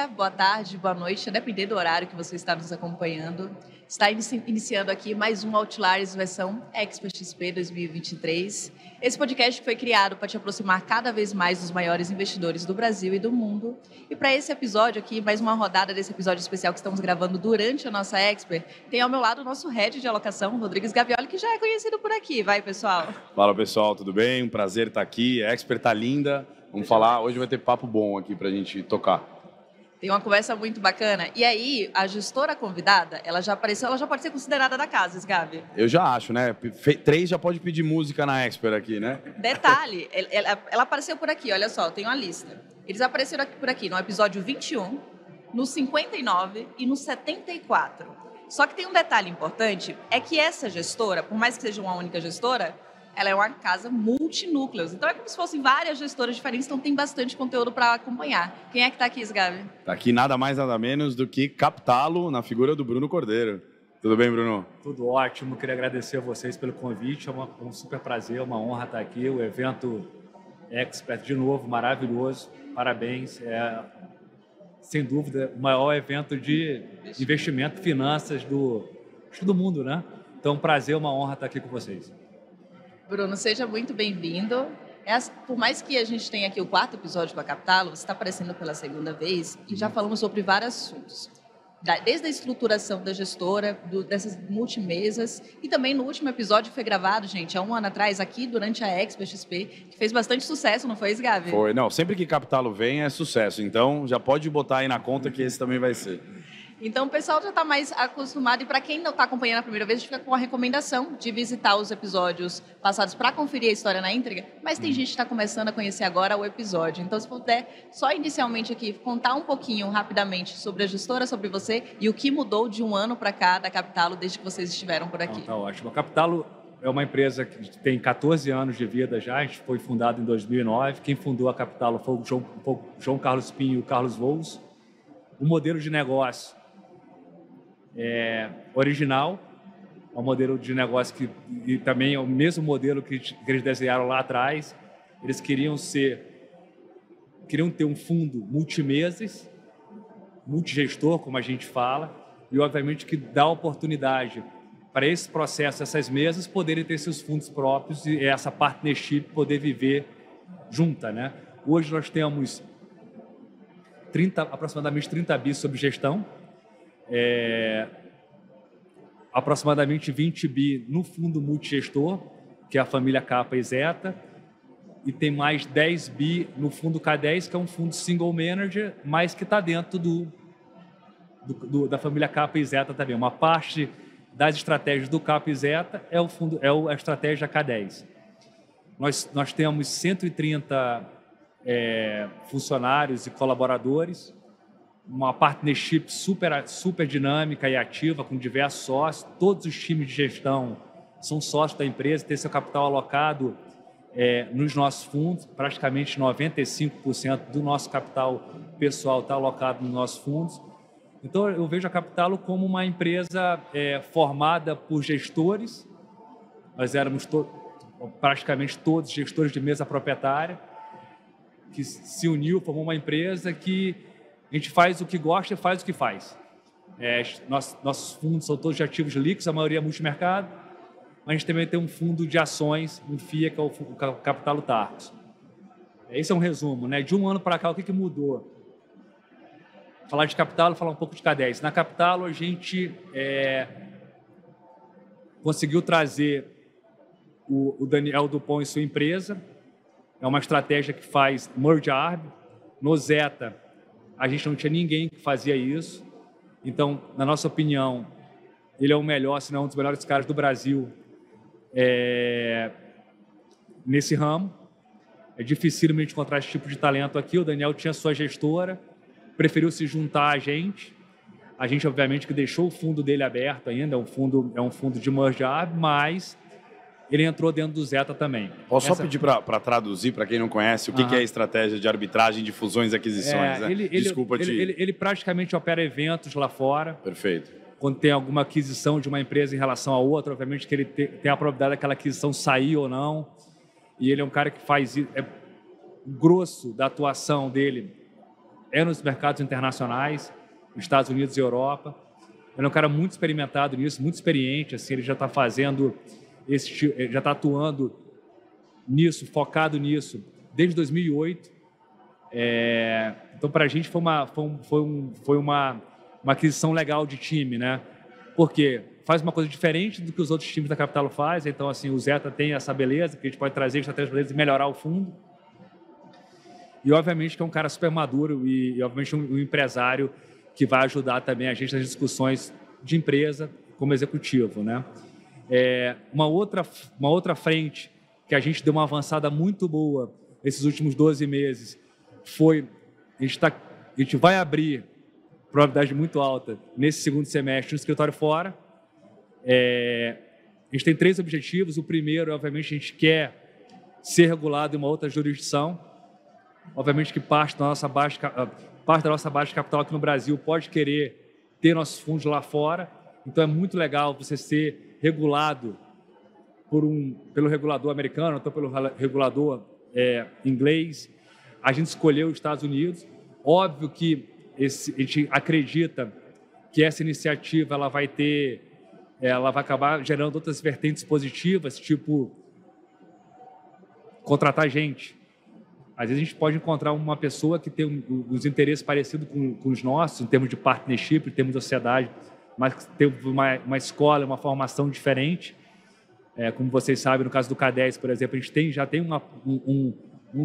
dia, boa tarde, boa noite, dependendo do horário que você está nos acompanhando. Está iniciando aqui mais um Outliers versão Expert XP 2023. Esse podcast foi criado para te aproximar cada vez mais dos maiores investidores do Brasil e do mundo. E para esse episódio aqui, mais uma rodada desse episódio especial que estamos gravando durante a nossa Expert, tem ao meu lado o nosso Head de Alocação, Rodrigues Gavioli, que já é conhecido por aqui. Vai, pessoal. Fala, pessoal, tudo bem? Um prazer estar aqui. A Expert tá linda. Vamos falar, hoje vai ter papo bom aqui para a gente tocar. Tem uma conversa muito bacana. E aí, a gestora convidada, ela já apareceu, ela já pode ser considerada da casa, Gabi. Eu já acho, né? 3 já pode pedir música na Expert aqui, né? Detalhe, ela apareceu por aqui, olha só, tem uma lista. Eles apareceram por aqui no episódio 21, no 59 e no 74. Só que tem um detalhe importante, é que essa gestora, por mais que seja uma única gestora, ela é uma casa multinúcleos. Então é como se fossem várias gestoras diferentes, então tem bastante conteúdo para acompanhar. Quem é que está aqui, Gabi? Está aqui nada mais, nada menos do que Captalo, na figura do Bruno Cordeiro. Tudo bem, Bruno? Tudo ótimo. Queria agradecer a vocês pelo convite. É um super prazer, uma honra estar aqui. O evento Expert, de novo, maravilhoso. Parabéns. Sem dúvida, o maior evento de investimento e finanças do mundo, né? Então, prazer, uma honra estar aqui com vocês. Bruno, seja muito bem-vindo. Por mais que a gente tenha aqui o 4º episódio com a Captalo, você está aparecendo pela segunda vez e já falamos sobre vários assuntos. Desde a estruturação da gestora, dessas multimesas, e também no último episódio que foi gravado, gente, há um ano atrás, aqui durante a Expert XP, que fez bastante sucesso, não foi, Gabi? Foi, não, sempre que Captalo vem é sucesso, então já pode botar aí na conta que esse também vai ser. Então, o pessoal já está mais acostumado, e para quem não está acompanhando a primeira vez, a gente fica com a recomendação de visitar os episódios passados para conferir a história na íntegra, mas tem gente que está começando a conhecer agora o episódio. Então, se puder, só inicialmente aqui, contar um pouquinho, rapidamente, sobre a gestora, sobre você e o que mudou de um ano para cá da Captalo, desde que vocês estiveram por aqui. Tá ótimo. A Captalo é uma empresa que tem 14 anos de vida já, a gente foi fundado em 2009. Quem fundou a Captalo foi o João Carlos Pinho e o Carlos Voos. O modelo de negócio original, é um modelo de negócio e também é o mesmo modelo que eles desenharam lá atrás. Eles queriam ter um fundo multimesas, multigestor, como a gente fala, e obviamente que dá oportunidade para esse processo, essas mesas poderem ter seus fundos próprios e essa partnership poder viver junta, né? Hoje nós temos aproximadamente 30 bis sob gestão, aproximadamente 20 bi no fundo multigestor, que é a família Capa e Zeta, e tem mais 10 bi no fundo K10, que é um fundo single manager, mas que está dentro da família Capa e Zeta também. Uma parte das estratégias do Capa e Zeta é a estratégia K10. Nós temos 130 funcionários e colaboradores, uma partnership super dinâmica e ativa, com diversos sócios. Todos os times de gestão são sócios da empresa, tem seu capital alocado nos nossos fundos. Praticamente 95% do nosso capital pessoal está alocado nos nossos fundos. Então, eu vejo a Captalo como uma empresa formada por gestores. Nós éramos praticamente todos gestores de mesa proprietária, que se uniu, formou uma empresa que a gente faz o que gosta e faz o que faz. Nossos fundos são todos de ativos líquidos, a maioria é multimercado, mas a gente também tem um fundo de ações, um FIA, que é o Captalo Tarcos. Esse é um resumo, né? De um ano para cá, o que mudou? Falar de Captalo, falar um pouco de K10. Na Captalo, a gente conseguiu trazer o Daniel Dupont e sua empresa. É uma estratégia que faz merge arb. No Zeta, a gente não tinha ninguém que fazia isso. Então, na nossa opinião, ele é o melhor, se não um dos melhores caras do Brasil nesse ramo. É dificílimo a gente encontrar esse tipo de talento aqui. O Daniel tinha sua gestora, preferiu se juntar a gente. A gente, obviamente, que deixou o fundo dele aberto ainda, é um fundo de merge arb, mas ele entrou dentro do Zeta também. Posso só pedir para traduzir, para quem não conhece, o que é a estratégia de arbitragem de fusões e aquisições? Né? Ele praticamente opera eventos lá fora. Perfeito. Quando tem alguma aquisição de uma empresa em relação a outra, obviamente que ele tem a probabilidade daquela aquisição sair ou não. E ele é um cara que faz... o grosso da atuação dele é nos mercados internacionais, Estados Unidos e Europa. Ele é um cara muito experimentado nisso, muito experiente, assim, ele já está fazendo já está atuando nisso, focado nisso, desde 2008. Então, para a gente foi uma aquisição legal de time, né? Porque faz uma coisa diferente do que os outros times da Capital fazem. Então, assim, o Zeta tem essa beleza, que a gente pode trazer estratégias beleza e melhorar o fundo. E, obviamente, que é um cara super maduro e obviamente, um empresário que vai ajudar também a gente nas discussões de empresa como executivo, né? Uma outra frente que a gente deu uma avançada muito boa nesses últimos 12 meses foi a gente vai abrir, probabilidade muito alta, nesse segundo semestre, um escritório fora. A gente tem 3 objetivos. O primeiro, obviamente, a gente quer ser regulado em uma outra jurisdição. Obviamente que parte da nossa base de capital aqui no Brasil pode querer ter nossos fundos lá fora. Então, é muito legal você ser regulado pelo regulador americano, ou pelo regulador inglês. A gente escolheu os Estados Unidos. Óbvio que a gente acredita que essa iniciativa ela vai acabar gerando outras vertentes positivas, tipo contratar gente. Às vezes a gente pode encontrar uma pessoa que tem os interesses parecidos com os nossos, em termos de partnership, em termos de sociedade, mas que tem uma escola, uma formação diferente. Como vocês sabem, no caso do K10, por exemplo, a gente já tem um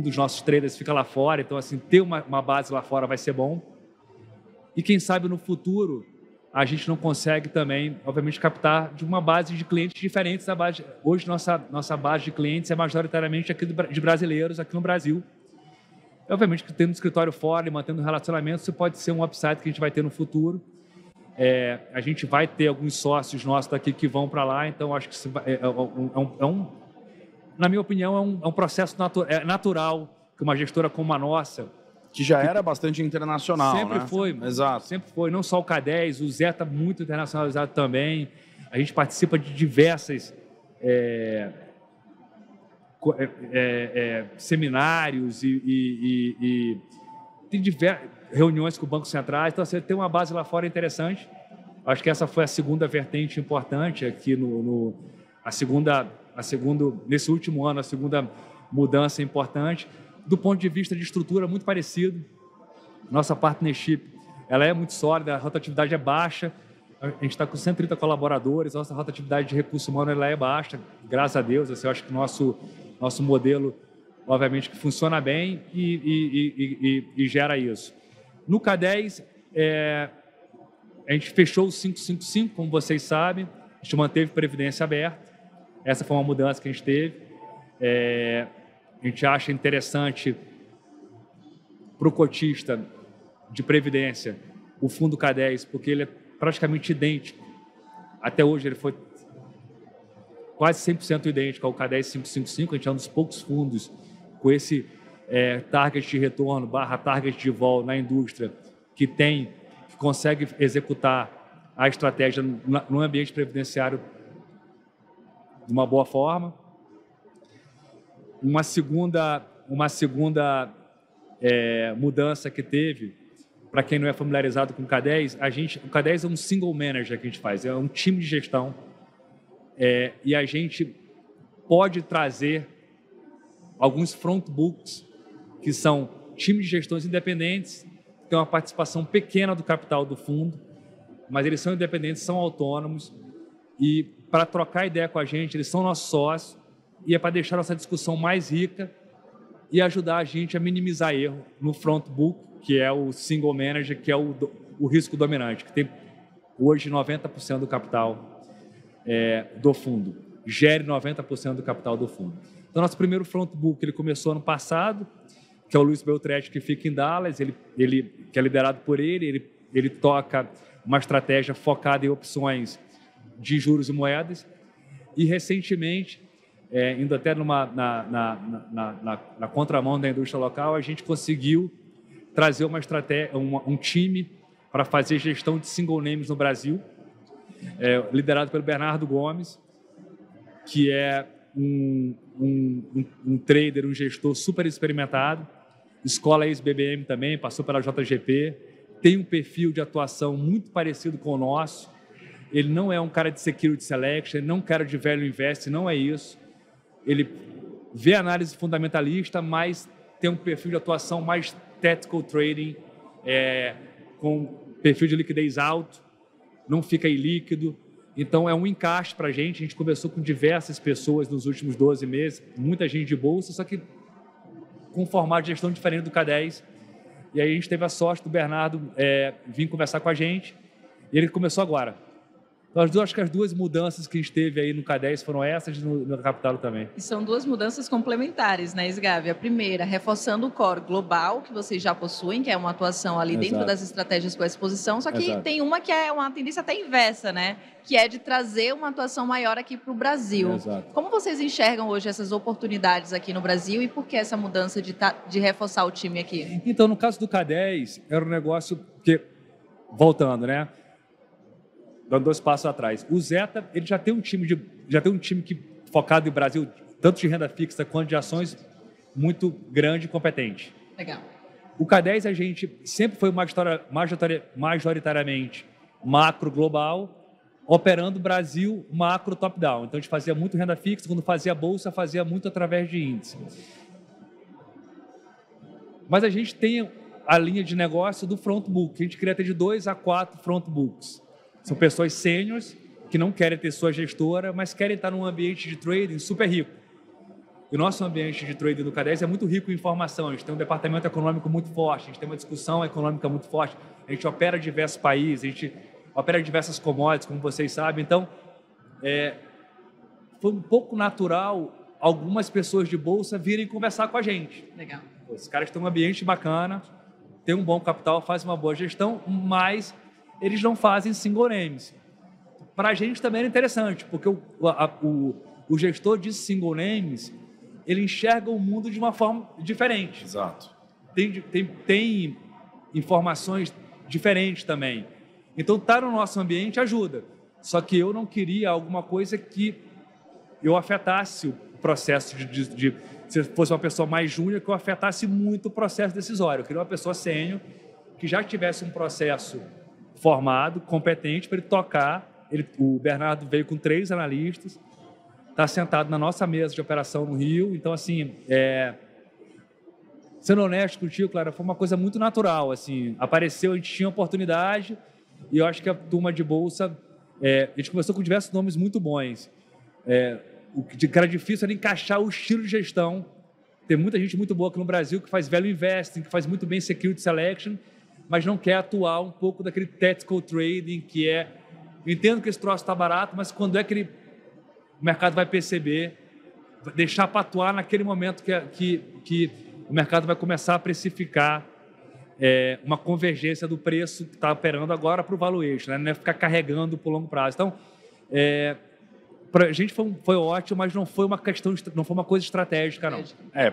dos nossos traders fica lá fora, então assim, ter uma base lá fora vai ser bom. E quem sabe no futuro a gente não consegue também, obviamente, captar de uma base de clientes diferentes da base. Hoje nossa base de clientes é majoritariamente aqui de brasileiros aqui no Brasil. Obviamente que tendo um escritório fora e mantendo um relacionamento, isso pode ser um upside que a gente vai ter no futuro. A gente vai ter alguns sócios nossos daqui que vão para lá, então acho que isso na minha opinião, é um processo natural que uma gestora como a nossa... Que já era bastante internacional, sempre né? Foi, exato. Sempre foi, não só o K10, o Zé está muito internacionalizado também. A gente participa de diversas seminários e tem diversas reuniões com o Banco Central. Então, você tem uma base lá fora interessante. Acho que essa foi a segunda vertente importante aqui nesse último ano, a segunda mudança importante. Do ponto de vista de estrutura, muito parecido. Nossa partnership ela é muito sólida, a rotatividade é baixa. A gente está com 130 colaboradores, nossa rotatividade de recurso humano ela é baixa, graças a Deus. Eu acho que o nosso modelo, obviamente, que funciona bem e gera isso. No K10, a gente fechou o 555, como vocês sabem. A gente manteve previdência aberta. Essa foi uma mudança que a gente teve. A gente acha interessante para o cotista de previdência o fundo K10, porque ele é praticamente idêntico. Até hoje ele foi quase 100% idêntico ao K10 555. A gente é um dos poucos fundos com esse target de retorno / target de vol na indústria que consegue executar a estratégia no ambiente previdenciário de uma boa forma. Uma segunda mudança que teve, para quem não é familiarizado com o K10, o K10 é um single manager que a gente faz, é um time de gestão, e a gente pode trazer alguns front books, que são times de gestões independentes, que têm uma participação pequena do capital do fundo, mas eles são independentes, são autônomos, e para trocar ideia com a gente, eles são nossos sócios, e é para deixar nossa discussão mais rica e ajudar a gente a minimizar erro no front book, que é o single manager, que é o risco dominante, que tem hoje 90% do capital do fundo, gere 90% do capital do fundo. Então, nosso primeiro front book ele começou ano passado, que é o Luiz Beltretti, que fica em Dallas, ele que é liderado por ele toca uma estratégia focada em opções de juros e moedas, e recentemente, indo até na contramão da indústria local, a gente conseguiu trazer uma estratégia, um time para fazer gestão de single names no Brasil, liderado pelo Bernardo Gomes, que é um trader, um gestor super experimentado. escola ex-BBM também, passou pela JGP, tem um perfil de atuação muito parecido com o nosso. Ele não é um cara de security selection, ele não é um cara de value invest, não é isso. Ele vê análise fundamentalista, mas tem um perfil de atuação mais tactical trading, com perfil de liquidez alto, não fica ilíquido. Então, é um encaixe para a gente conversou com diversas pessoas nos últimos 12 meses, muita gente de bolsa, só que com um formato de gestão diferente do K10. E aí a gente teve a sorte do Bernardo vir conversar com a gente, e ele começou agora. Então, acho que as duas mudanças que a gente teve aí no K10 foram essas no Capital também. E são duas mudanças complementares, né, Sgavi? A primeira, reforçando o core global, que vocês já possuem, que é uma atuação ali dentro das estratégias com a exposição, só que tem uma que é uma tendência até inversa, né? Que é de trazer uma atuação maior aqui para o Brasil. Exato. Como vocês enxergam hoje essas oportunidades aqui no Brasil e por que essa mudança de reforçar o time aqui? Então, no caso do K10, era um negócio que, voltando, né? Dando 2 passos atrás. O Zeta, ele já tem um time que focado no Brasil, tanto de renda fixa quanto de ações, muito grande e competente. Legal. O K10, a gente sempre foi majoritariamente macro global, operando Brasil macro top-down. Então, a gente fazia muito renda fixa, quando fazia bolsa, fazia muito através de índice. Mas a gente tem a linha de negócio do front book, a gente queria ter de 2 a 4 front books. São pessoas sêniores que não querem ter sua gestora, mas querem estar num ambiente de trading super rico. E o nosso ambiente de trading do K10 é muito rico em informação. A gente tem um departamento econômico muito forte, a gente tem uma discussão econômica muito forte, a gente opera em diversos países, a gente opera em diversas commodities, como vocês sabem. Então, foi um pouco natural algumas pessoas de bolsa virem conversar com a gente. Legal. Os caras têm um ambiente bacana, têm um bom capital, fazem uma boa gestão, mas eles não fazem single names. Para a gente também era interessante, porque o gestor de single names, ele enxerga o mundo de uma forma diferente. Exato. Tem informações diferentes também. Então, estar no nosso ambiente ajuda. Só que eu não queria alguma coisa que eu afetasse o processo se fosse uma pessoa mais júnior, que eu afetasse muito o processo decisório. Eu queria uma pessoa sênior, que já tivesse um processo formado, competente, para ele tocar. O Bernardo veio com 3 analistas, está sentado na nossa mesa de operação no Rio. Então, assim, sendo honesto contigo, Clara, foi uma coisa muito natural. Assim, apareceu, a gente tinha oportunidade, e eu acho que a turma de bolsa, a gente conversou com diversos nomes muito bons. O que era difícil era encaixar o estilo de gestão. Tem muita gente muito boa aqui no Brasil que faz value investing, que faz muito bem security selection, mas não quer atuar um pouco daquele tactical trading, que eu entendo que esse troço está barato, mas quando é que o mercado vai perceber, deixar para atuar naquele momento que o mercado vai começar a precificar uma convergência do preço que está operando agora para o valuation, né? Não é ficar carregando por longo prazo. Então, para a gente foi ótimo, mas não foi uma coisa estratégica, não.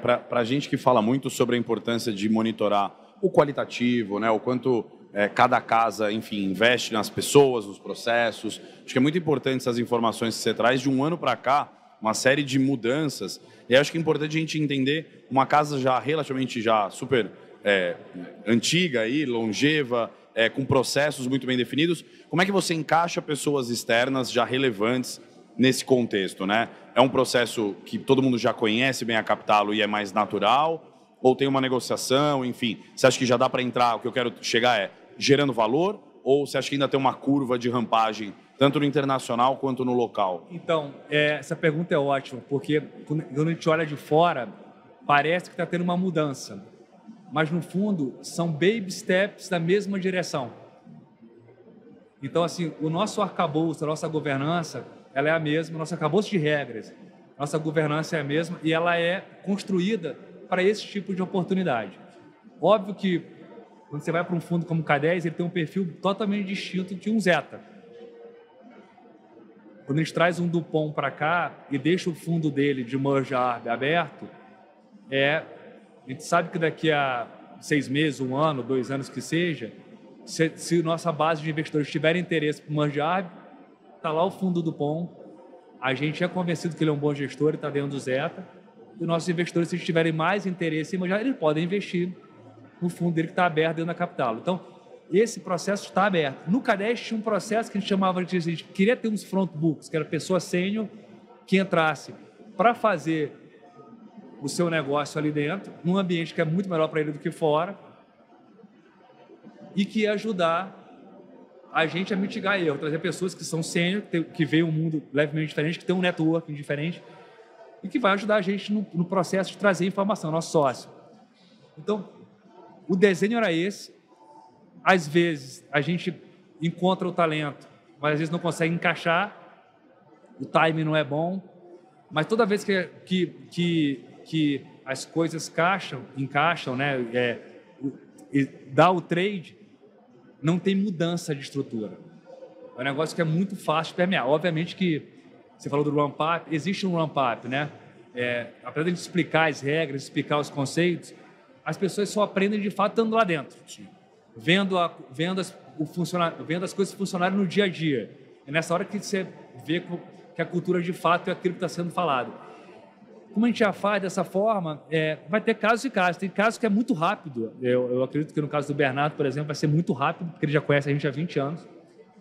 Para a gente que fala muito sobre a importância de monitorar o qualitativo, né? O quanto cada casa, enfim, investe nas pessoas, nos processos. Acho que é muito importante essas informações que você traz. De um ano para cá, uma série de mudanças. E acho que é importante a gente entender uma casa já relativamente super antiga, aí, longeva, com processos muito bem definidos. Como é que você encaixa pessoas externas já relevantes nesse contexto, né? É um processo que todo mundo já conhece bem a Capitalo e é mais natural? Ou tem uma negociação, enfim? Você acha que já dá para entrar, o que eu quero chegar gerando valor? Ou você acha que ainda tem uma curva de rampagem, tanto no internacional quanto no local? Então, essa pergunta é ótima, porque quando a gente olha de fora, parece que está tendo uma mudança. Mas, no fundo, são baby steps na mesma direção. Então, assim, o nosso arcabouço, a nossa governança, ela é a mesma, o nosso arcabouço de regras, nossa governança é a mesma e ela é construída para esse tipo de oportunidade. Óbvio que, quando você vai para um fundo como o K10, ele tem um perfil totalmente distinto de um Zeta. Quando a gente traz um Dupont para cá e deixa o fundo dele de merge arb aberto, a gente sabe que daqui a 6 meses, 1 ano, 2 anos que seja, se nossa base de investidores tiver interesse por merge arb, está lá o fundo Dupont, a gente é convencido que ele é um bom gestor e está dentro do Zeta, E nossos investidores, se tiverem mais interesse em imobiliário, eles podem investir no fundo dele que está aberto dentro da capital. Então, esse processo está aberto. No Cadeste tinha um processo que a gente chamava de... A gente queria ter uns front books, que era pessoa sênior que entrasse para fazer o seu negócio ali dentro, num ambiente que é muito melhor para ele do que fora, e que ia ajudar a gente a mitigar erro, trazer pessoas que são sênior, que veem um mundo levemente diferente, que tem um networking diferente, e que vai ajudar a gente no processo de trazer informação, nosso sócio. Então, o desenho era esse. Às vezes, a gente encontra o talento, mas às vezes não consegue encaixar, o timing não é bom, mas toda vez que as coisas encaixam, né, dá o trade, não tem mudança de estrutura. É um negócio que é muito fácil de permear. Obviamente que, você falou do ramp-up, existe um ramp-up, né? Apesar de a gente explicar as regras, explicar os conceitos, as pessoas só aprendem de fato estando lá dentro. Vendo as coisas funcionarem no dia a dia. É nessa hora que você vê que a cultura de fato é aquilo que está sendo falado. Como a gente já faz dessa forma, vai ter casos e casos. Tem casos que é muito rápido. Eu acredito que no caso do Bernardo, por exemplo, vai ser muito rápido, porque ele já conhece a gente há 20 anos.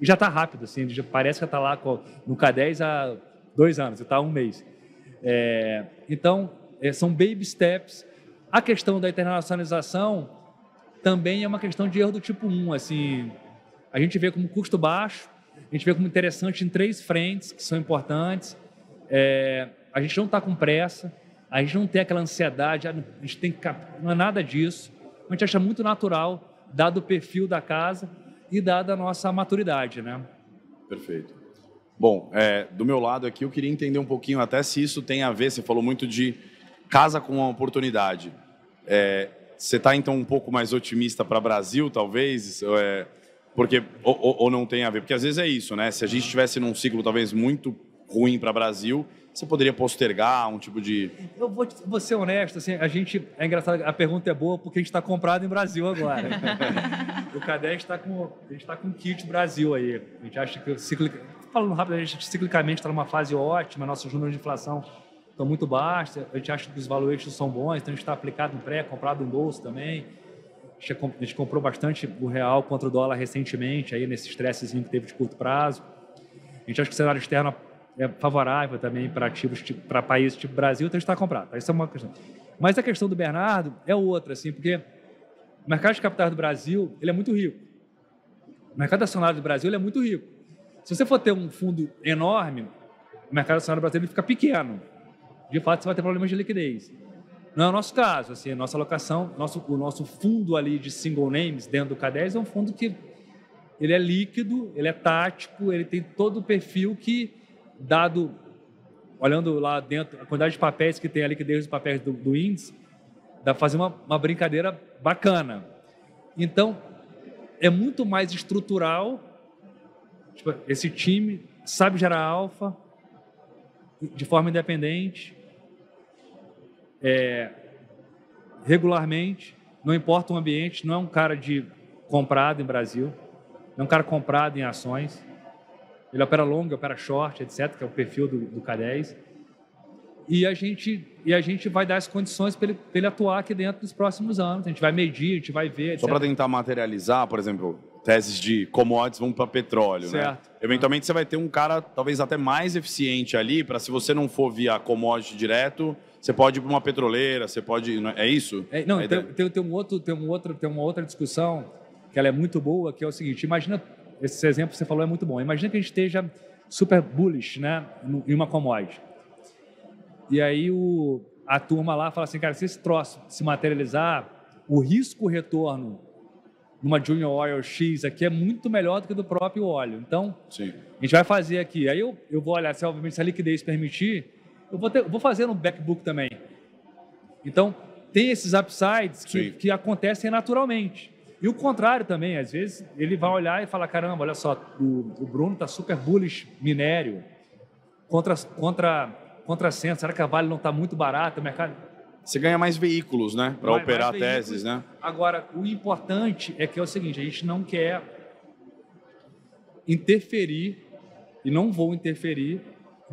E já está rápido, assim, ele já parece que está lá no K10 há 2 anos, está há 1 mês. Então, são baby steps. A questão da internacionalização também é uma questão de erro do tipo 1. Assim, a gente vê como custo baixo, a gente vê como interessante em 3 frentes que são importantes. A gente não está com pressa, a gente não tem aquela ansiedade, a gente tem que, não é nada disso. A gente acha muito natural, dado o perfil da casa e dada a nossa maturidade, né? Perfeito. Bom, do meu lado aqui, eu queria entender um pouquinho até se isso tem a ver, você falou muito de casa com uma oportunidade. Você está, então, um pouco mais otimista para o Brasil, talvez? Porque, ou não tem a ver? Porque às vezes é isso, né? Se a gente estivesse num ciclo talvez muito ruim para o Brasil, você poderia postergar um tipo de... Eu vou ser honesto, assim, é engraçado, a pergunta é boa porque a gente está comprado em Brasil agora. O K10 está com kit Brasil aí. A gente acha que, falando rápido, a gente ciclicamente está numa fase ótima, nossos números de inflação estão muito baixos, a gente acha que os valuations são bons, então a gente está aplicado no pré, comprado em bolsa também. A gente comprou bastante o real contra o dólar recentemente, aí nesse estressezinho que teve de curto prazo. A gente acha que o cenário externo é favorável também para ativos, para países tipo Brasil, então a gente está comprado. Essa é uma questão. Mas a questão do Bernardo é outra, assim, porque o mercado de capitais do Brasil ele é muito rico. O mercado acionário do Brasil ele é muito rico. Se você for ter um fundo enorme, o mercado acionário brasileiro fica pequeno. De fato, você vai ter problemas de liquidez. Não é o nosso caso. Assim, a nossa alocação, o nosso fundo ali de single names dentro do K10 é um fundo que ele é líquido, ele é tático, ele tem todo o perfil que, dado, olhando lá dentro, a quantidade de papéis que tem a liquidez dos papéis do índice, dá para fazer uma brincadeira bacana. Então, é muito mais estrutural. Tipo, esse time sabe gerar alfa de forma independente, regularmente, não importa o ambiente, não é um cara de comprado em Brasil, não é um cara comprado em ações. Ele opera long, opera short, etc., que é o perfil do K10. E a gente vai dar as condições para ele atuar aqui dentro nos próximos anos. A gente vai medir, a gente vai ver, etc. Só para tentar materializar, por exemplo, teses de commodities vão para petróleo, certo, né? Eventualmente você vai ter um cara talvez até mais eficiente ali, para se você não for via commodity direto, você pode ir para uma petroleira, você pode... É isso? Não, tem uma outra discussão que ela é muito boa, que é o seguinte: imagina, esse exemplo que você falou é muito bom, imagina que a gente esteja super bullish, né, em uma commodity. E aí a turma lá fala assim, cara, se esse troço se materializar, o risco-retorno numa Junior Oil X aqui é muito melhor do que do próprio óleo. Então, sim, a gente vai fazer aqui. Aí eu vou olhar, obviamente, se a liquidez permitir, eu vou fazer no backbook também. Então, tem esses upsides que acontecem naturalmente. E o contrário também, às vezes, ele vai olhar e falar, caramba, olha só, o Bruno está super bullish minério contra Centro, será que a Vale não está muito barata? O mercado... Você ganha mais veículos, né? Para operar teses, né? Agora, o importante é que é o seguinte, a gente não quer interferir, e não vou interferir,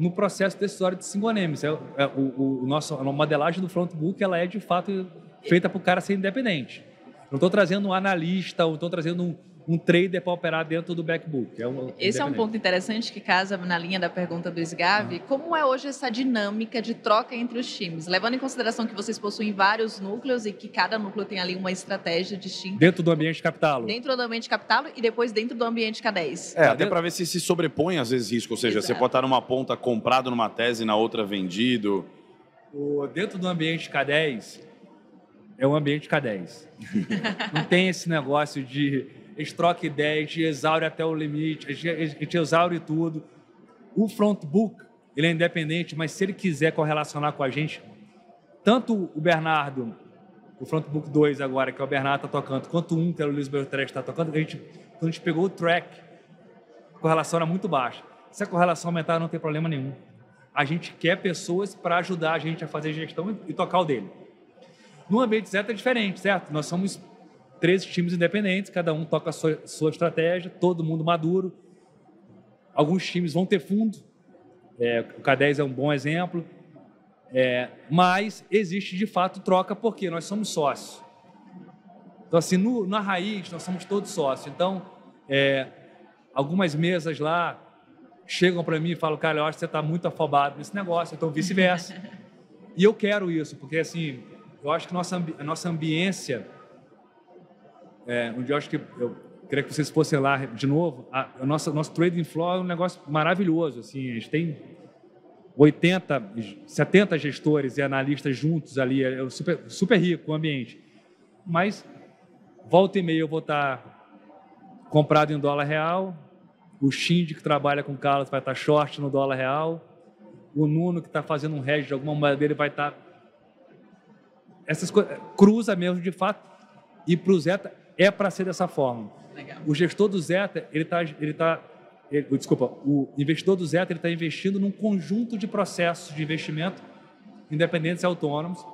no processo decisório de single-names. A modelagem do frontbook, ela é de fato feita para o cara ser independente. Não estou trazendo um analista, ou estou trazendo um trader para operar dentro do backbook. Esse é um ponto interessante que casa na linha da pergunta do SGAV. Como é hoje essa dinâmica de troca entre os times? Levando em consideração que vocês possuem vários núcleos e que cada núcleo tem ali uma estratégia distinta. Dentro do ambiente capital. Dentro do ambiente capital e depois dentro do ambiente K10. Até para ver se sobrepõe às vezes risco. Ou seja, Exato. Você pode estar numa ponta comprado numa tese e na outra vendido. Dentro do ambiente K10, é um ambiente K10. Não tem esse negócio de a gente troca ideia, a gente exaure até o limite, a gente exaure tudo. O frontbook, ele é independente, mas se ele quiser correlacionar com a gente, tanto o Bernardo, o frontbook 2 agora, que é o Bernardo está tocando, quanto um, que é o Luiz Beltré está tocando, quando a gente pegou o track, a correlação era muito baixa. Se a correlação aumentar, não tem problema nenhum. A gente quer pessoas para ajudar a gente a fazer gestão e tocar o dele. No ambiente Zeta é diferente, certo? Nós somos 13 times independentes, cada um toca a sua estratégia, todo mundo maduro. Alguns times vão ter fundo, o K10 é um bom exemplo, mas existe de fato troca porque nós somos sócios. Então, assim, na raiz, nós somos todos sócios. Então, algumas mesas lá chegam para mim e falam, cara, eu acho que você está muito afobado nesse negócio, então vice-versa. E eu quero isso, porque assim, eu acho que a nossa ambiência, onde eu acho que eu queria que vocês fossem lá de novo, nosso trading floor é um negócio maravilhoso. Assim, a gente tem 70 gestores e analistas juntos ali, é super, super rico o ambiente. Mas, volta e meia eu vou estar comprado em dólar real, o Shindy que trabalha com o Carlos vai estar short no dólar real, o Nuno que está fazendo um hedge de alguma moeda dele vai estar... Essas coisas, cruza mesmo de fato, e para o Zeta é para ser dessa forma. Legal. O gestor do Zeta, o investidor do Zeta está investindo num conjunto de processos de investimento independentes e autônomos.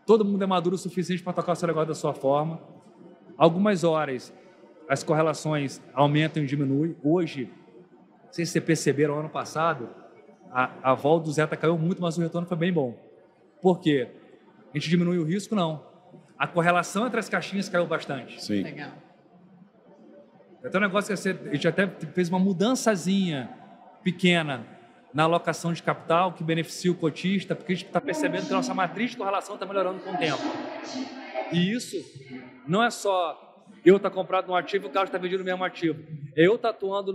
Todo mundo é maduro o suficiente para tocar o seu negócio da sua forma. Algumas horas as correlações aumentam e diminuem. Hoje, não sei se vocês perceberam, ano passado, a vol do Zeta caiu muito, mas o retorno foi bem bom. Por quê? A gente diminui o risco? Não. A correlação entre as caixinhas caiu bastante. Sim. Legal. Então, um negócio que a gente até fez uma mudançazinha pequena na alocação de capital que beneficia o cotista, porque a gente está percebendo que a nossa matriz de correlação está melhorando com o tempo. E isso não é só eu estar comprado num ativo e o Carlos está vendido o mesmo ativo. É eu estar atuando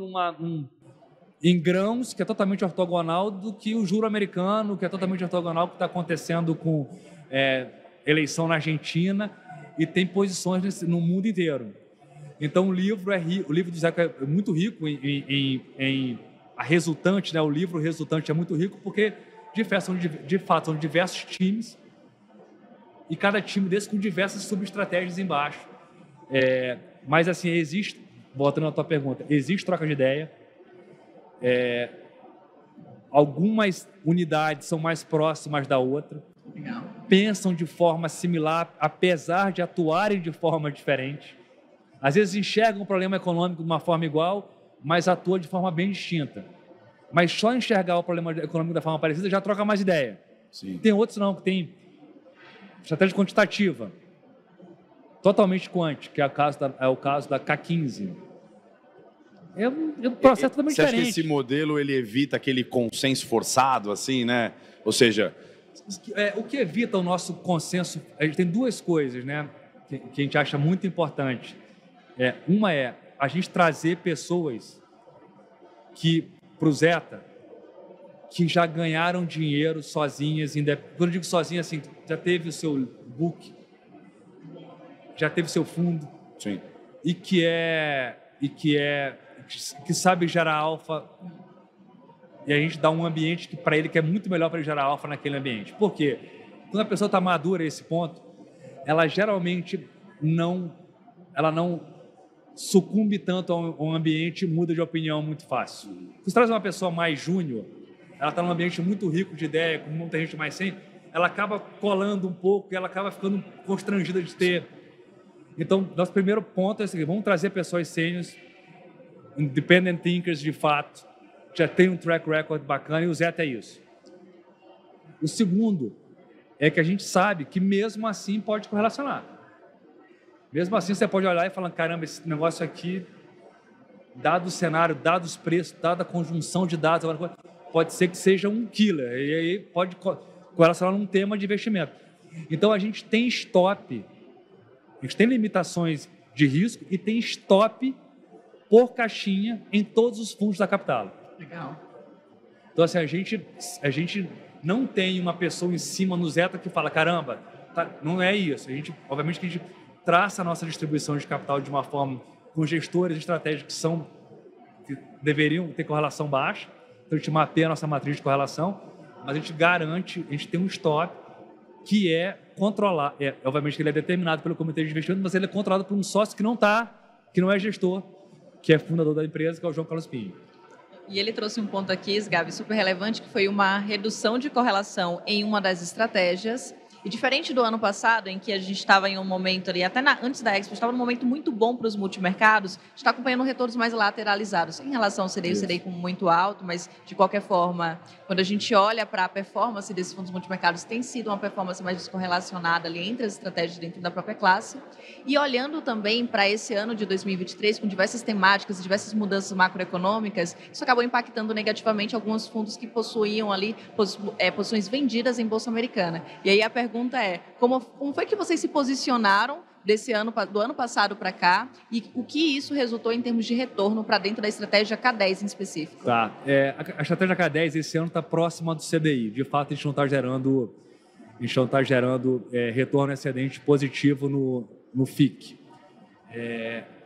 em grãos, que é totalmente ortogonal do que o juro americano, que é totalmente ortogonal do que está acontecendo com eleição na Argentina, e tem posições no mundo inteiro. Então, o livro do Zeca é muito rico em a resultante, né? O livro resultante é muito rico porque, de fato, são diversos times e cada time desse com diversas subestratégias embaixo. Mas, assim, voltando à tua pergunta, existe troca de ideia. Algumas unidades são mais próximas da outra. Legal. Pensam de forma similar, apesar de atuarem de forma diferente. Às vezes enxergam o problema econômico de uma forma igual, mas atuam de forma bem distinta. Mas só enxergar o problema econômico da forma parecida já troca mais ideia. Sim. Tem outros não, que tem estratégia quantitativa, totalmente quant, que é o caso da K15. É um processo totalmente Você acha diferente. que esse modelo ele evita aquele consenso forçado, assim, né? Ou seja... O que evita o nosso consenso... A gente tem duas coisas, né, que a gente acha muito importante. Uma é a gente trazer pessoas para o Zeta que já ganharam dinheiro sozinhas. Quando eu digo sozinhas, assim, já teve o seu book, já teve seu fundo. Sim. E que sabe gerar alfa, e a gente dá um ambiente para ele que é muito melhor para ele gerar alfa naquele ambiente. Por quê? Quando a pessoa está madura a esse ponto, ela geralmente não sucumbe tanto a um ambiente e muda de opinião muito fácil. Se você traz uma pessoa mais júnior, ela está num ambiente muito rico de ideia, com muita gente mais sem, ela acaba colando um pouco e ela acaba ficando constrangida de ter. Então, nosso primeiro ponto é o seguinte: vamos trazer pessoas sêniores, independent thinkers de fato, já tem um track record bacana e o Zeta é isso. O segundo é que a gente sabe que mesmo assim pode correlacionar. Mesmo assim você pode olhar e falar, caramba, esse negócio aqui, dado o cenário, dado os preços, dada a conjunção de dados, pode ser que seja um killer. E aí pode correlacionar num tema de investimento. Então a gente tem stop, a gente tem limitações de risco e tem stop por caixinha em todos os fundos da Capital. Legal. Então, assim, a gente não tem uma pessoa em cima no Zeta que fala, caramba, tá, não é isso. Obviamente que a gente traça a nossa distribuição de capital de uma forma com gestores estratégicos que deveriam ter correlação baixa. Então, a gente mapeia a nossa matriz de correlação, mas a gente garante, a gente tem um stop que é controlar. Obviamente que ele é determinado pelo comitê de investimento, mas ele é controlado por um sócio que não é gestor, que é fundador da empresa, que é o João Carlos Pinho. E ele trouxe um ponto aqui, Gabi, super relevante, que foi uma redução de correlação em uma das estratégias. E diferente do ano passado, em que a gente estava em um momento ali, até antes da Expo, estava num momento muito bom para os multimercados, a gente está acompanhando retornos mais lateralizados. Em relação ao CDI, o CDI como muito alto, mas de qualquer forma, quando a gente olha para a performance desses fundos multimercados, tem sido uma performance mais descorrelacionada ali entre as estratégias dentro da própria classe. E olhando também para esse ano de 2023, com diversas temáticas e diversas mudanças macroeconômicas, isso acabou impactando negativamente alguns fundos que possuíam ali posições vendidas em Bolsa Americana. E aí a pergunta é, como foi que vocês se posicionaram do ano passado para cá e o que isso resultou em termos de retorno para dentro da estratégia K10 em específico? Tá. A estratégia K10 esse ano está próxima do CDI. De fato, a gente não está gerando retorno excedente positivo no FIC.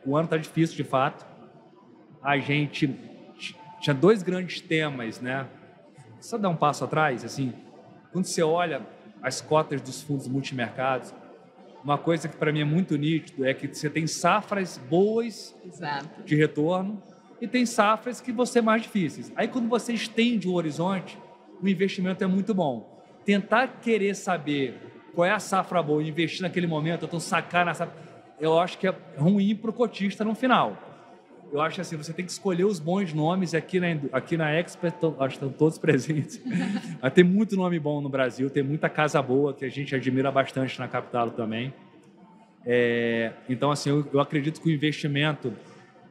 O ano está difícil, de fato. A gente tinha dois grandes temas, né? Só dar um passo atrás, assim, quando você olha as cotas dos fundos multimercados, uma coisa que para mim é muito nítido é que você tem safras boas Exato. de retorno e tem safras que vão ser mais difíceis. Aí quando você estende o horizonte, o investimento é muito bom. Tentar querer saber qual é a safra boa e investir naquele momento, então sacar na safra, eu acho que é ruim para o cotista no final. Eu acho assim, você tem que escolher os bons nomes aqui na Expert, acho que estão todos presentes. Tem muito nome bom no Brasil, tem muita casa boa que a gente admira bastante na Capital também. Então, assim, eu acredito que o investimento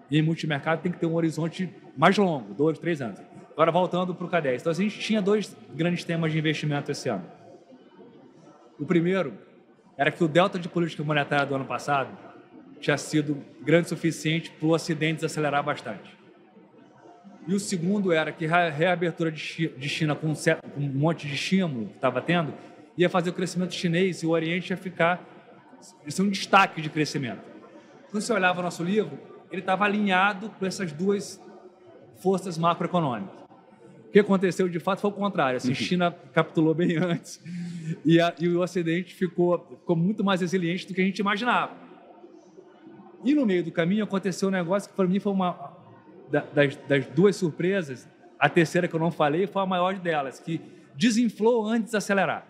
em multimercado tem que ter um horizonte mais longo, 2, 3 anos. Agora, voltando para o K10. Então, a gente tinha dois grandes temas de investimento esse ano. O primeiro era que o delta de política monetária do ano passado tinha sido grande o suficiente para o Ocidente desacelerar bastante. E o segundo era que a reabertura de China com um monte de estímulo que estava tendo ia fazer o crescimento chinês e o Oriente ia ser um destaque de crescimento. Quando você olhava o nosso livro, ele estava alinhado com essas duas forças macroeconômicas. O que aconteceu, de fato, foi o contrário. Assim, China capitulou bem antes e o Ocidente ficou muito mais resiliente do que a gente imaginava. E no meio do caminho aconteceu um negócio que para mim foi uma das duas surpresas, a terceira que eu não falei foi a maior delas, que desinflou antes de acelerar.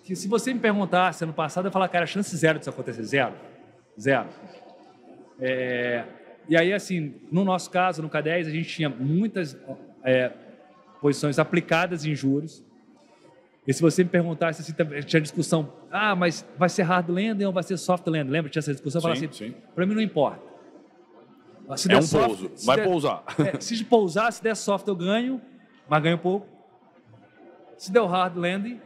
Que se você me perguntasse ano passado, eu ia falar, cara, a chance zero disso acontecer, zero. E aí, assim, no nosso caso, no K10, a gente tinha muitas posições aplicadas em juros. E se você me perguntasse, assim, tinha discussão, mas vai ser hard landing ou vai ser soft landing? Lembra? Tinha essa discussão? Eu falava assim, para mim não importa. Se der pouso, vai pousar. Se pousar, se der soft eu ganho, mas ganho pouco. Se der o hard landing,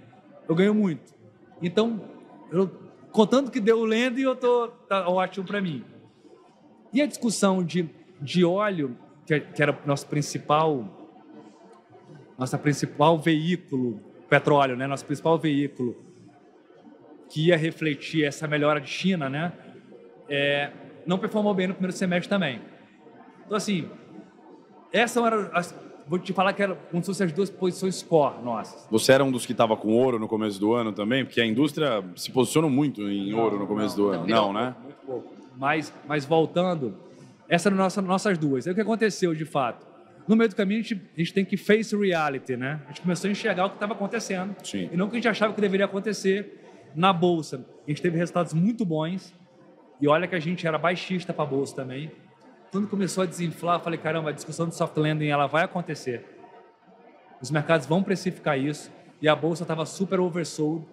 eu ganho muito. Então, contando que deu o landing, tá ótimo para mim. E a discussão de óleo, que era nosso principal veículo, petróleo, né? Nosso principal veículo que ia refletir essa melhora de China, né? Não performou bem no primeiro semestre também. Então, assim, vou te falar que era como se fossem as duas posições core nossas. Você era um dos que estava com ouro no começo do ano também? Porque a indústria se posicionou muito em ouro no começo do ano. Não, né? Muito pouco. Mas voltando, essas eram nossas duas. Aí o que aconteceu, de fato? No meio do caminho, a gente tem que face reality, né? A gente começou a enxergar o que estava acontecendo. Sim. E não o que a gente achava que deveria acontecer na Bolsa. A gente teve resultados muito bons. E olha que a gente era baixista para a Bolsa também. Quando começou a desinflar, eu falei, caramba, a discussão do soft landing ela vai acontecer. Os mercados vão precificar isso e a bolsa estava super oversold.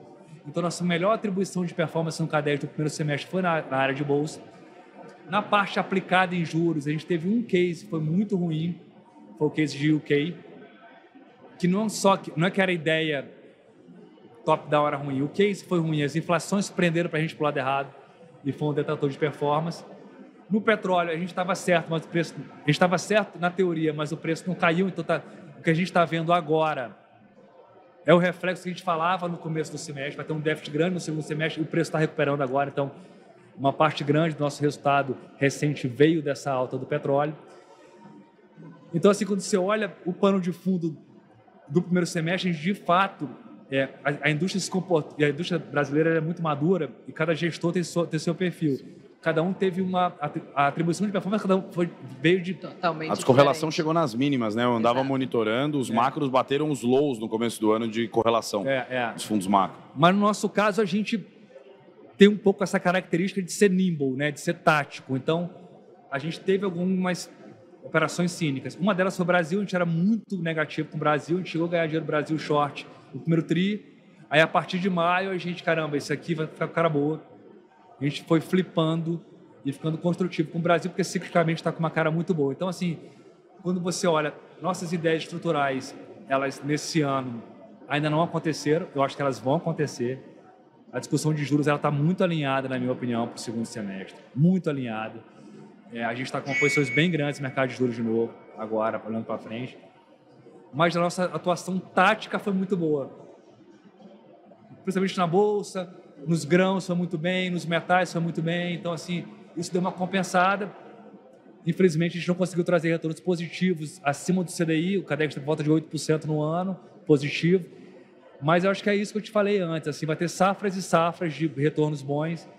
Então, nossa melhor atribuição de performance no CAD 10 do primeiro semestre foi na área de bolsa. Na parte aplicada em juros, a gente teve um case que foi muito ruim, foi o case de UK, que não é que era ideia top-down era ruim, o case foi ruim, as inflações prenderam para a gente para o lado errado e foi um detrator de performance. No petróleo, a gente estava certo, mas o preço, a gente estava certo na teoria, mas o preço não caiu, então o que a gente está vendo agora é o reflexo que a gente falava no começo do semestre, vai ter um déficit grande no segundo semestre e o preço está recuperando agora, então uma parte grande do nosso resultado recente veio dessa alta do petróleo. Então, assim, quando você olha o pano de fundo do primeiro semestre, a gente, de fato, a indústria se comporta, e a indústria brasileira é muito madura e cada gestor tem seu perfil. Cada um teve a atribuição de performance, cada um veio de... Totalmente a descorrelação diferente. chegou nas mínimas, né? Eu andava monitorando, os macros bateram os lows no começo do ano de correlação dos fundos macro. Mas no nosso caso, a gente tem um pouco essa característica de ser nimble, né? De ser tático. Então, a gente teve algumas operações cínicas. Uma delas foi o Brasil, a gente era muito negativo com o Brasil, a gente chegou a ganhar dinheiro no Brasil short no primeiro tri. Aí, a partir de maio, a gente, caramba, isso aqui vai ficar com cara boa. A gente foi flipando e ficando construtivo com o Brasil, porque ciclicamente está com uma cara muito boa. Então, assim, quando você olha, nossas ideias estruturais, elas nesse ano ainda não aconteceram, eu acho que elas vão acontecer. A discussão de juros está muito alinhada, na minha opinião, para o segundo semestre. Muito alinhada. A gente está com posições bem grandes no mercado de juros de novo, agora, olhando para frente. Mas a nossa atuação tática foi muito boa. Principalmente na Bolsa, nos grãos foi muito bem, nos metais foi muito bem. Então, assim, isso deu uma compensada. Infelizmente, a gente não conseguiu trazer retornos positivos acima do CDI. O CADEX está por volta de 8% no ano, positivo. Mas eu acho que é isso que eu te falei antes. Assim, vai ter safras e safras de retornos bons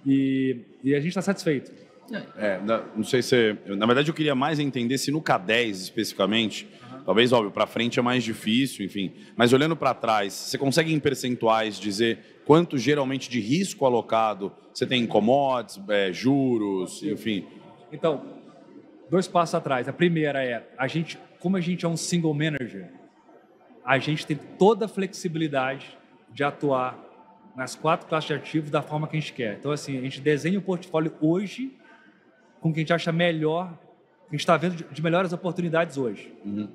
e a gente está satisfeito. Não sei se... Na verdade, eu queria mais entender se no K10 especificamente, talvez, óbvio, para frente é mais difícil, enfim. Mas olhando para trás, você consegue em percentuais dizer quanto geralmente de risco alocado você tem em commodities, juros, enfim? Então, 2 passos atrás. A primeira é, como a gente é um single manager, a gente tem toda a flexibilidade de atuar nas 4 classes de ativos da forma que a gente quer. Então, assim, a gente desenha o portfólio hoje com o que a gente acha melhor, a gente está vendo de melhores oportunidades hoje. Então,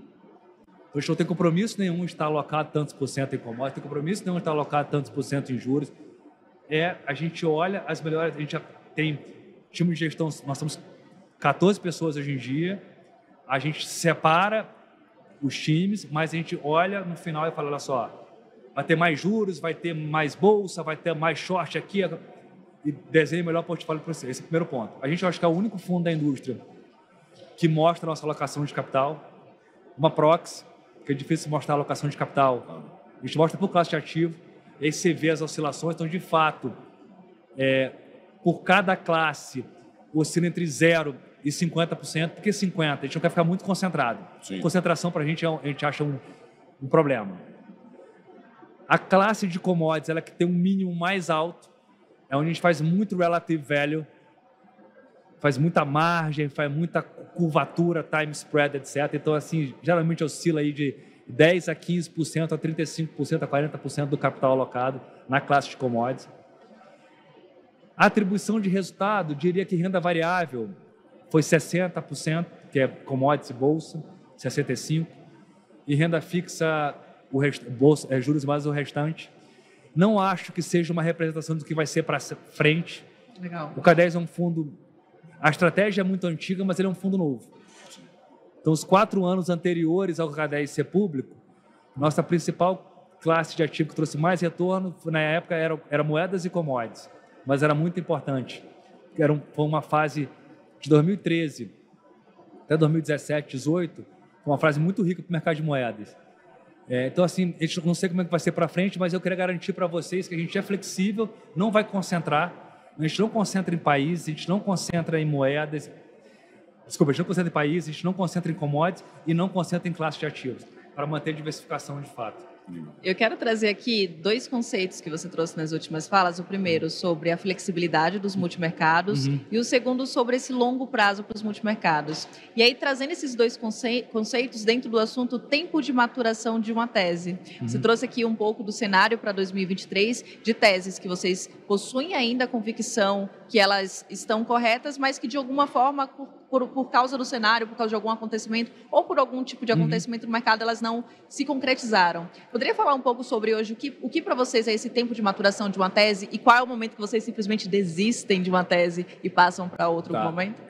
a gente não tem compromisso nenhum de estar alocado tantos por cento em commodities, não tem compromisso nenhum de estar alocado tantos por cento em juros. A gente olha as melhores, a gente já tem time de gestão, nós somos 14 pessoas hoje em dia, a gente separa os times, mas a gente olha no final e fala, olha só, vai ter mais juros, vai ter mais bolsa, vai ter mais short aqui, e desenha o melhor portfólio para você. Esse é o primeiro ponto. A gente acha que é o único fundo da indústria que mostra a nossa alocação de capital, uma proxy, que é difícil mostrar a alocação de capital. A gente mostra por classe de ativo, e aí você vê as oscilações. Então, de fato, por cada classe, oscila entre 0% e 50%. Por que 50%? A gente não quer ficar muito concentrado. Sim. Concentração, para a gente acha um problema. A classe de commodities, ela que tem um mínimo mais alto, é onde a gente faz muito relative value, faz muita margem, faz muita curvatura, time spread, etc. Então, assim, geralmente oscila aí de 10% a 15%, a 35%, a 40% do capital alocado na classe de commodities. A atribuição de resultado, diria que renda variável foi 60%, que é commodities e bolsa, 65%, e renda fixa, bolsa, juros mais o restante. Não acho que seja uma representação do que vai ser para frente. Legal. O K10 é um fundo... A estratégia é muito antiga, mas ele é um fundo novo. Então, os 4 anos anteriores ao K10 ser público, nossa principal classe de ativo que trouxe mais retorno, na época, era moedas e commodities. Mas era muito importante. Foi uma fase de 2013 até 2017, 2018, uma fase muito rica para o mercado de moedas. Então, assim, a gente não sei como é que vai ser para frente, mas eu queria garantir para vocês que a gente é flexível, não vai concentrar, a gente não concentra em países, a gente não concentra em moedas, desculpa, a gente não concentra em países, a gente não concentra em commodities e não concentra em classe de ativos, para manter diversificação de fato. Eu quero trazer aqui dois conceitos que você trouxe nas últimas falas. O primeiro sobre a flexibilidade dos multimercados e o segundo sobre esse longo prazo para os multimercados. E aí, trazendo esses dois conceitos dentro do assunto tempo de maturação de uma tese. Você trouxe aqui um pouco do cenário para 2023 de teses que vocês possuem ainda a convicção que elas estão corretas, mas que de alguma forma, por causa do cenário, por causa de algum acontecimento ou por algum tipo de acontecimento no mercado, elas não se concretizaram. Poderia falar um pouco sobre hoje o que para vocês é esse tempo de maturação de uma tese e qual é o momento que vocês simplesmente desistem de uma tese e passam para outro momento?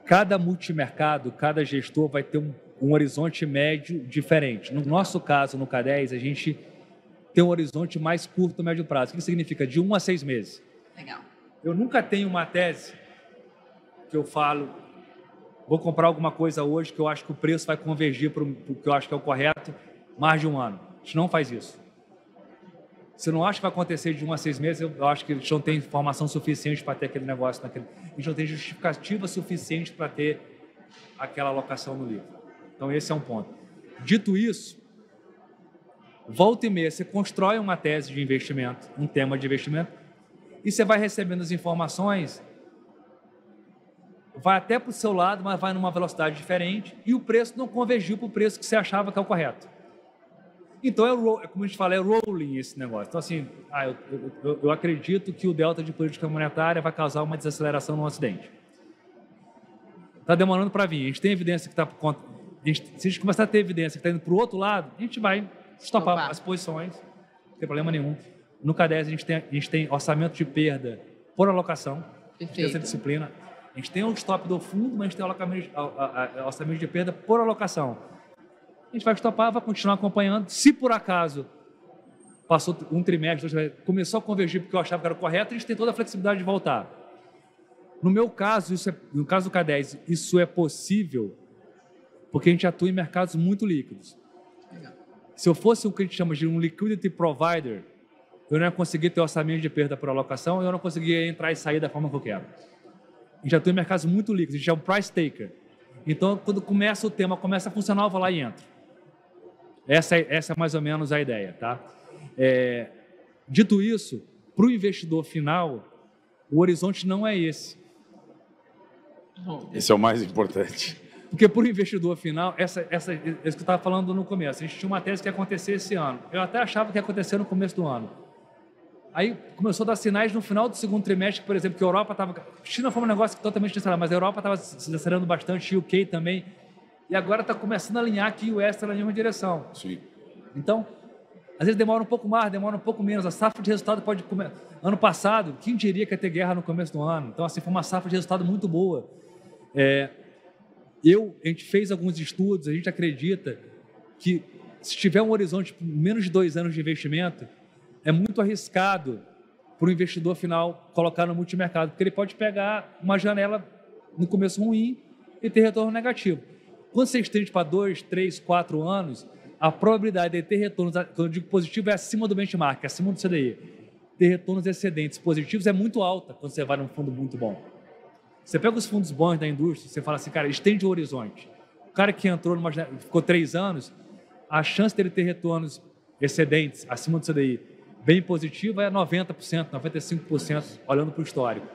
Cada multimercado, cada gestor vai ter um horizonte médio diferente. No nosso caso, no K10, a gente tem um horizonte mais curto, médio prazo. O que significa? De 1 a 6 meses. Legal. Eu nunca tenho uma tese que eu falo, vou comprar alguma coisa hoje que eu acho que o preço vai convergir para o que eu acho que é o correto, mais de um ano. A gente não faz isso. Se eu não acho que vai acontecer de 1 a 6 meses, eu acho que a gente não tem informação suficiente para ter aquele negócio a gente não tem justificativa suficiente para ter aquela alocação no livro. Então, esse é um ponto. Dito isso, volta e meia, você constrói uma tese de investimento, um tema de investimento, e você vai recebendo as informações, vai até para o seu lado, mas vai numa velocidade diferente, e o preço não convergiu para o preço que você achava que é o correto. Então, como a gente fala, é rolling esse negócio. Então, assim, eu acredito que o delta de política monetária vai causar uma desaceleração no Ocidente. Está demorando para vir. A gente tem evidência que está por conta... Se a gente começar a ter evidência que está indo para o outro lado, a gente vai estopar as posições, não tem problema nenhum. No K10 a gente tem orçamento de perda por alocação, essa disciplina. A gente tem o stop do fundo, mas a gente tem orçamento de perda por alocação. A gente vai estopar, vai continuar acompanhando. Se por acaso passou um trimestre, começou a convergir porque eu achava que era o correto, a gente tem toda a flexibilidade de voltar. No meu caso, no caso do K10, isso é possível porque a gente atua em mercados muito líquidos. Se eu fosse o que a gente chama de um liquidity provider, eu não ia conseguir ter orçamento de perda por alocação, eu não conseguia entrar e sair da forma que eu quero. A gente atua em mercados muito líquidos, a gente é um price taker. Então, quando começa o tema, começa a funcionar, eu vou lá e entro. Essa é mais ou menos a ideia, tá? Dito isso, para o investidor final, o horizonte não é esse. Esse é o mais importante. Porque para o investidor final, isso que eu estava falando no começo, a gente tinha uma tese que ia acontecer esse ano. Eu até achava que ia acontecer no começo do ano. Aí começou a dar sinais no final do segundo trimestre, por exemplo, que a Europa estava... China foi um negócio totalmente desacelerado, mas a Europa estava se acelerando bastante, o UK também. E agora está começando a alinhar aqui o US está na mesma direção. Sim. Então, às vezes demora um pouco mais, demora um pouco menos. A safra de resultado pode... Ano passado, quem diria que ia ter guerra no começo do ano? Então, assim, foi uma safra de resultado muito boa. A gente fez alguns estudos, a gente acredita que se tiver um horizonte de menos de 2 anos de investimento, é muito arriscado para o investidor final colocar no multimercado, porque ele pode pegar uma janela no começo ruim e ter retorno negativo. Quando você estende para 2, 3, 4 anos, a probabilidade de ter retornos, quando eu digo positivo, é acima do benchmark, acima do CDI. Ter retornos excedentes positivos é muito alta quando você vai num fundo muito bom. Você pega os fundos bons da indústria, você fala assim, cara, estende o horizonte. O cara que entrou ficou 3 anos, a chance dele ter retornos excedentes acima do CDI bem positiva é 90%, 95%, olhando para o histórico.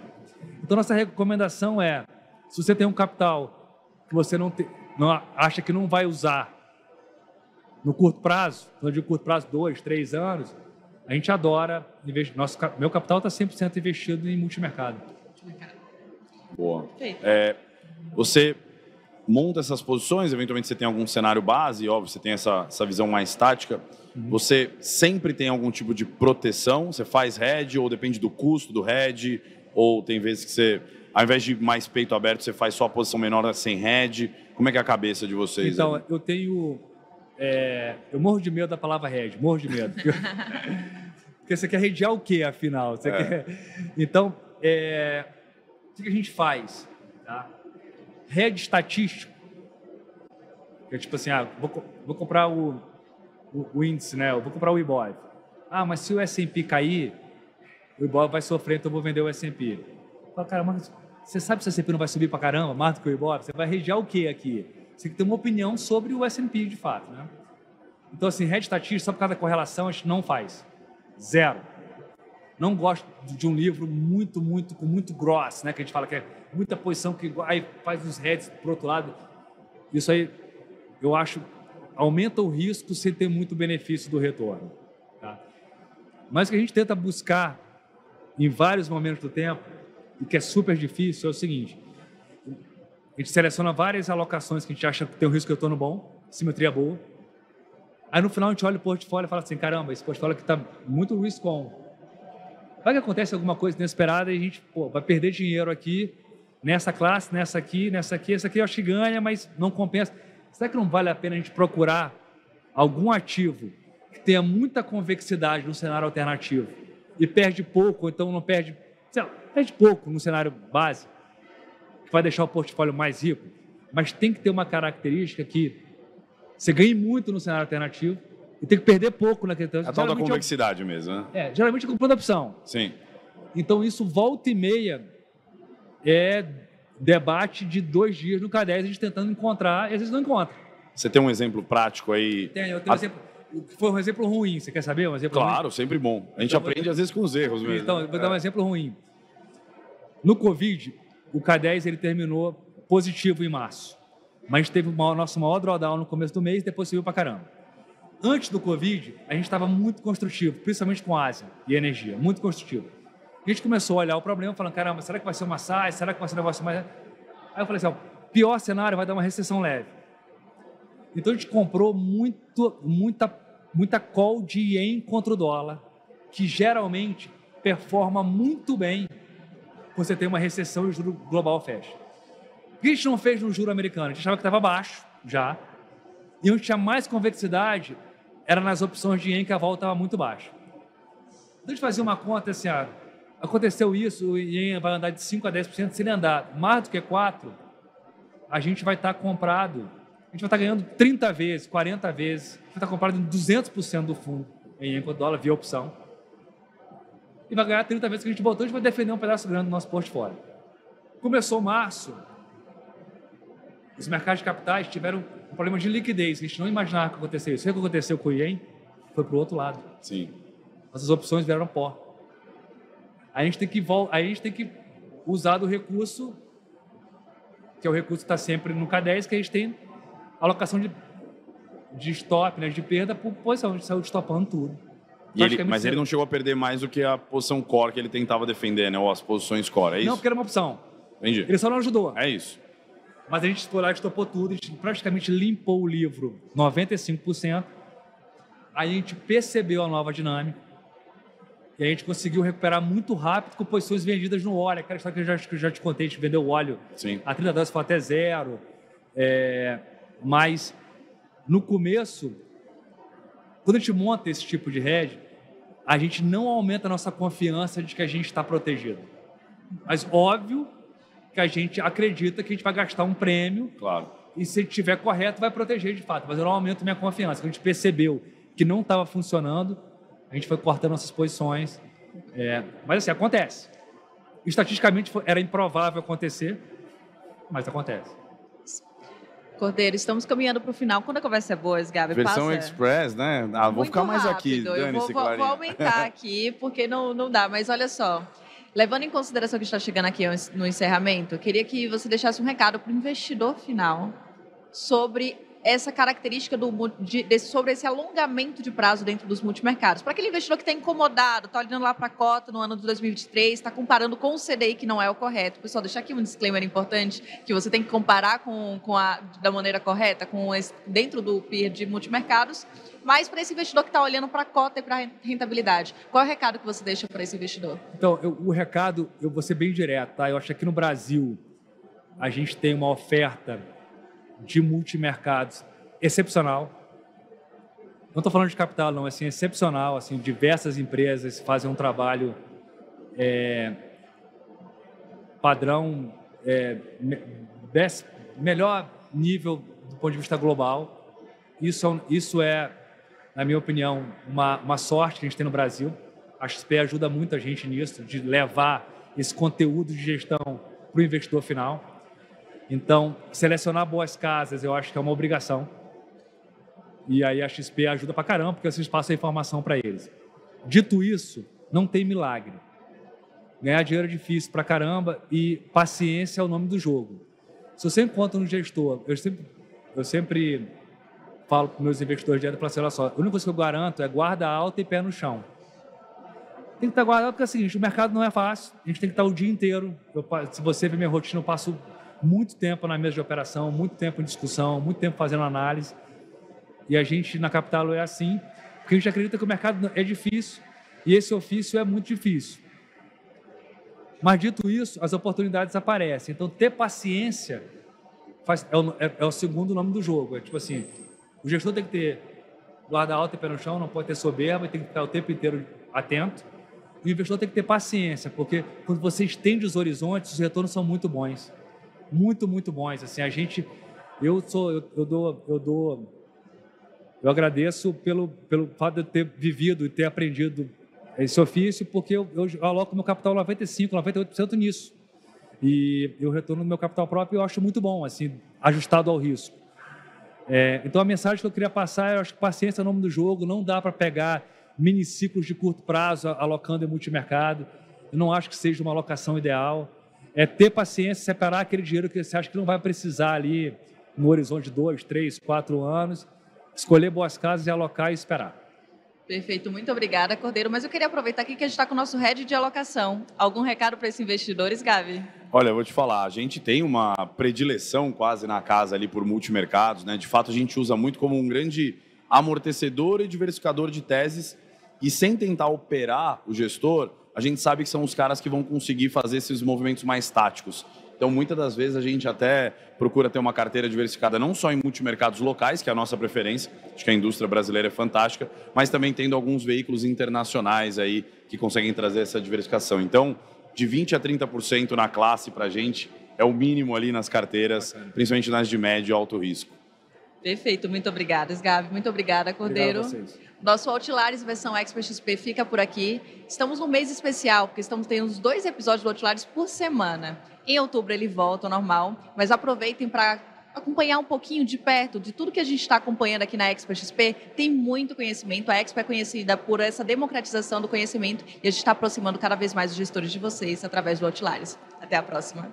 Então, nossa recomendação é, se você tem um capital que você não acha que não vai usar no curto prazo, quando eu digo curto prazo, 2, 3 anos, a gente adora investir. Meu capital está 100% investido em multimercado. Boa. Você monta essas posições, eventualmente você tem algum cenário base, óbvio, você tem essa visão mais tática. Você sempre tem algum tipo de proteção? Você faz hedge ou depende do custo do hedge? Ou tem vezes que você, ao invés de mais peito aberto, você faz só a posição menor sem hedge? Como é que é a cabeça de vocês? Então, eu tenho... eu morro de medo da palavra hedge, morro de medo. Porque você quer hedgear o quê, afinal? Então, o que a gente faz? Tá? Hedge estatístico. É tipo assim, vou comprar o índice, né? Eu vou comprar o IBOV. Mas se o S&P cair, o IBOV vai sofrer, então eu vou vender o S&P. Fala, cara, mas você sabe se o S&P não vai subir pra caramba, mais do que o IBOV? Você vai hedgear o quê aqui? Você tem que ter uma opinião sobre o S&P de fato, né? Então, assim, hedge estatístico, só por causa da correlação, a gente não faz. Zero. Não gosto de um livro muito grosso, né? Que a gente fala que é muita posição, que aí faz os hedges para o outro lado. Isso aí, eu acho, aumenta o risco sem ter muito benefício do retorno. Tá? Mas o que a gente tenta buscar em vários momentos do tempo, e que é super difícil, é o seguinte: a gente seleciona várias alocações que a gente acha que tem um risco de retorno bom, simetria boa. Aí no final a gente olha o portfólio e fala assim: caramba, esse portfólio aqui está muito risk on. Vai que acontece alguma coisa inesperada e a gente vai perder dinheiro aqui, nessa classe, nessa aqui, essa aqui eu acho que ganha, mas não compensa. Será que não vale a pena a gente procurar algum ativo que tenha muita convexidade no cenário alternativo e perde pouco, ou então não perde, sei lá, perde pouco no cenário base, que vai deixar o portfólio mais rico, mas tem que ter uma característica que você ganhe muito no cenário alternativo e tem que perder pouco naquele tempo. A tal da convexidade mesmo, né? Geralmente é comprando opção. Sim. Então, isso volta e meia é debate de 2 dias no K10, a gente tentando encontrar, e às vezes não encontra. Você tem um exemplo prático aí? Eu tenho um exemplo, que foi um exemplo ruim. Você quer saber um exemplo ruim? Claro, sempre bom. A gente aprende às vezes com os erros mesmo. Então, eu vou dar um exemplo ruim. No Covid, o K10 ele terminou positivo em março, mas a gente teve o nosso maior drawdown no começo do mês e depois subiu pra caramba. Antes do Covid, a gente estava muito construtivo, principalmente com a Ásia e energia, muito construtivo. A gente começou a olhar o problema, falando: caramba, será que vai ser uma SAI? Será que vai ser um negócio mais... Aí eu falei assim: ó, pior cenário, vai dar uma recessão leve. Então a gente comprou muita call de ien contra o dólar, que geralmente performa muito bem quando você tem uma recessão e o juro global fecha. O que a gente não fez no juro americano? A gente achava que estava baixo já, e onde tinha mais convexidade era nas opções de ien, que a volta estava muito baixa. Então a gente fazia uma conta assim: aconteceu isso, o ien vai andar de 5% a 10%, se ele andar mais do que 4%, a gente vai estar comprado, a gente vai estar ganhando 30 vezes, 40 vezes, vai estar comprado em 200% do fundo em ien contra dólar via opção. E vai ganhar 30 vezes que a gente botou, a gente vai defender um pedaço grande do nosso portfólio. Começou março, os mercados de capitais tiveram um problema de liquidez, a gente não imaginava que acontecesse isso. O que aconteceu com o ien foi para o outro lado. Sim. Nossas opções vieram pó. Aí a gente tem que usar do recurso, que é o recurso que está sempre no K10, que a gente tem alocação de stop, né, de perda por posição. A gente saiu estopando tudo. Mas ele não chegou a perder mais do que a posição core que ele tentava defender, né? Ou as posições core, é isso? Não, porque era uma opção. Entendi. Ele só não ajudou. É isso. Mas a gente foi lá e estopou tudo, a gente praticamente limpou o livro 95%. Aí a gente percebeu a nova dinâmica e a gente conseguiu recuperar muito rápido com posições vendidas no óleo. Aquela história que eu já te contei, a gente vendeu o óleo. Sim. A 30 dólares foi até zero. Mas no começo, quando a gente monta esse tipo de hedge, a gente não aumenta a nossa confiança de que a gente está protegido. Mas óbvio que a gente acredita que a gente vai gastar um prêmio. Claro. E se estiver correto, vai proteger de fato. Mas eu não aumento minha confiança. Quando a gente percebeu que não estava funcionando, a gente foi cortando nossas posições. Mas assim, acontece. Estatisticamente era improvável acontecer, mas acontece. Cordeiro, estamos caminhando para o final. Quando a conversa é boa, Gabi, Versão passa... Express, né? Vou ficar mais aqui, dane-se, vou aumentar aqui, porque não dá. Mas olha só, levando em consideração que está chegando aqui no encerramento, eu queria que você deixasse um recado para o investidor final sobre essa característica sobre esse alongamento de prazo dentro dos multimercados. Para aquele investidor que está incomodado, está olhando lá para a cota no ano de 2023, está comparando com o CDI, que não é o correto. Pessoal, deixar aqui um disclaimer importante, que você tem que comparar da maneira correta, dentro do peer de multimercados, mas para esse investidor que está olhando para a cota e para a rentabilidade. Qual é o recado que você deixa para esse investidor? Então, o recado, eu vou ser bem direto, tá? Eu acho que aqui no Brasil a gente tem uma oferta de multimercados excepcional. Não estou falando de capital, não, assim, excepcional. Assim, diversas empresas fazem um trabalho padrão, melhor nível do ponto de vista global. Isso é, na minha opinião, uma sorte que a gente tem no Brasil. A XP ajuda muito a gente nisso, de levar esse conteúdo de gestão para o investidor final. Então, selecionar boas casas, eu acho que é uma obrigação. E aí a XP ajuda pra caramba, porque vocês passam a informação para eles. Dito isso, não tem milagre. Ganhar dinheiro é difícil pra caramba e paciência é o nome do jogo. Se você encontra um gestor, eu sempre falo para meus investidores direto, para olha só, a única coisa que eu garanto é guarda alta e pé no chão. Tem que estar guardado porque é o seguinte, o mercado não é fácil, a gente tem que estar o dia inteiro. Se você ver minha rotina, eu passo muito tempo na mesa de operação, muito tempo em discussão, muito tempo fazendo análise. E a gente na Capital é assim, porque a gente acredita que o mercado é difícil e esse ofício é muito difícil. Mas dito isso, as oportunidades aparecem. Então ter paciência é o segundo nome do jogo. É tipo assim, o gestor tem que ter guarda alta e pé no chão, não pode ter soberba, tem que estar o tempo inteiro atento. E o investidor tem que ter paciência, porque quando você estende os horizontes, os retornos são muito bons. Muito, muito bons. Assim, eu agradeço pelo fato de eu ter vivido e ter aprendido esse ofício, porque eu aloco meu capital 95%, 98% nisso. E o retorno do meu capital próprio eu acho muito bom, assim, ajustado ao risco. Então a mensagem que eu queria passar, eu acho que paciência é o nome do jogo, não dá para pegar miniciclos de curto prazo alocando em multimercado. Eu não acho que seja uma alocação ideal. É ter paciência, separar aquele dinheiro que você acha que não vai precisar ali no horizonte de 2, 3, 4 anos, escolher boas casas e alocar e esperar. Perfeito, muito obrigada, Cordeiro. Mas eu queria aproveitar aqui que a gente está com o nosso head de alocação. Algum recado para esses investidores, Gabi? Olha, eu vou te falar, a gente tem uma predileção quase na casa ali por multimercados, né? De fato, a gente usa muito como um grande amortecedor e diversificador de teses e sem tentar operar o gestor, a gente sabe que são os caras que vão conseguir fazer esses movimentos mais táticos. Então, muitas das vezes, a gente até procura ter uma carteira diversificada não só em multimercados locais, que é a nossa preferência, acho que a indústria brasileira é fantástica, mas também tendo alguns veículos internacionais aí que conseguem trazer essa diversificação. Então, de 20% a 30% na classe para a gente é o mínimo ali nas carteiras, principalmente nas de médio e alto risco. Perfeito, muito obrigada, Gabi. Muito obrigada, Cordeiro. Obrigado a vocês. Nosso Outliers versão Expert XP fica por aqui. Estamos num mês especial, porque estamos tendo 2 episódios do Outliers por semana. Em outubro ele volta ao normal, mas aproveitem para acompanhar um pouquinho de perto de tudo que a gente está acompanhando aqui na Expert XP. Tem muito conhecimento, a Expert é conhecida por essa democratização do conhecimento e a gente está aproximando cada vez mais os gestores de vocês através do Outliers. Até a próxima.